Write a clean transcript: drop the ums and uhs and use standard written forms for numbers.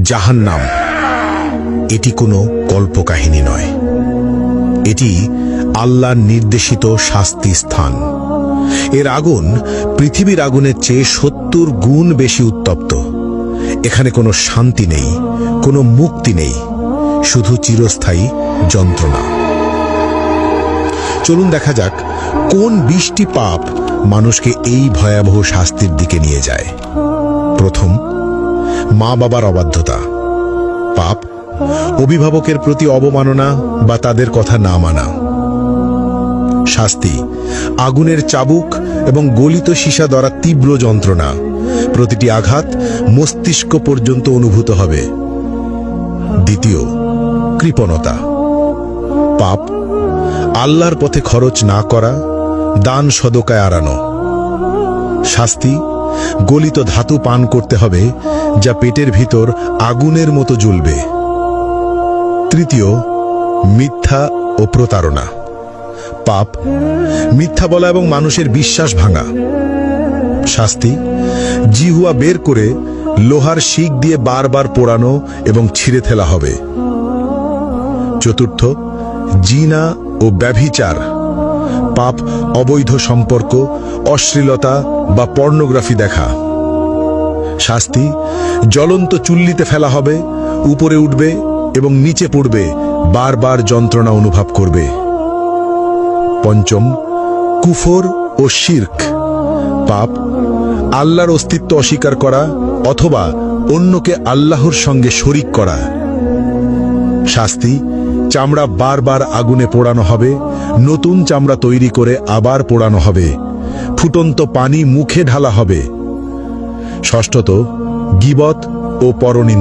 জাহান্নাম এটি কোনো কল্পকাহিনী নয়, এটি আল্লাহর নির্দেশিত শাস্তি স্থান। এর আগুন পৃথিবীর আগুনের চেয়ে ৭০ গুণ বেশি উত্তপ্ত। এখানে কোনো শান্তি নেই, কোনো মুক্তি নেই, শুধু চিরস্থায়ী যন্ত্রণা। চলুন দেখা যাক কোন ২০টি পাপ মানুষকে এই ভয়াবহ শাস্তির দিকে নিয়ে যায়। প্রথম, মা বাবার অবাধ্যতা। পাপ অভিভাবকের প্রতি অবমাননা বা তাদের কথা না মানা। শাস্তি আগুনের চাবুক এবং গলিত সীসা দ্বারা তীব্র যন্ত্রণা, প্রতিটি আঘাত মস্তিষ্ক পর্যন্ত অনুভূত হবে। দ্বিতীয়, কৃপণতা। পাপ আল্লাহর পথে খরচ না করা, দান সদকায় এড়ানো। শাস্তি গলিত ধাতু পান করতে হবে, যা পেটের ভিতর আগুনের মতো জ্বলবে। তৃতীয়, মিথ্যা ও প্রতারণা। পাপ মিথ্যা বলা এবং মানুষের বিশ্বাস ভাঙা। শাস্তি জিহুয়া বের করে লোহার শিক দিয়ে বারবার পোড়ানো এবং ছিঁড়ে ফেলা হবে। চতুর্থ, জিনা ও ব্যভিচার। পাপ অবৈধ সম্পর্ক, অশ্লীলতা বা পর্নোগ্রাফি দেখা। শাস্তি জ্বলন্ত চুল্লিতে ফেলা হবে, উপরে উঠবে এবং নিচে পড়বে, বারবার যন্ত্রণা অনুভব করবে। পঞ্চম, কুফর ও শিরক। পাপ আল্লাহর অস্তিত্ব অস্বীকার করা অথবা অন্যকে আল্লাহর সঙ্গে শরিক করা। শাস্তি চামড়া বারবার আগুনে পোড়ানো হবে, নতুন চামড়া তৈরি করে আবার পোড়ানো হবে, ফুটন্ত পানি মুখে ঢালা হবে। ষষ্ঠত, গীবত ও পরনিন্দা।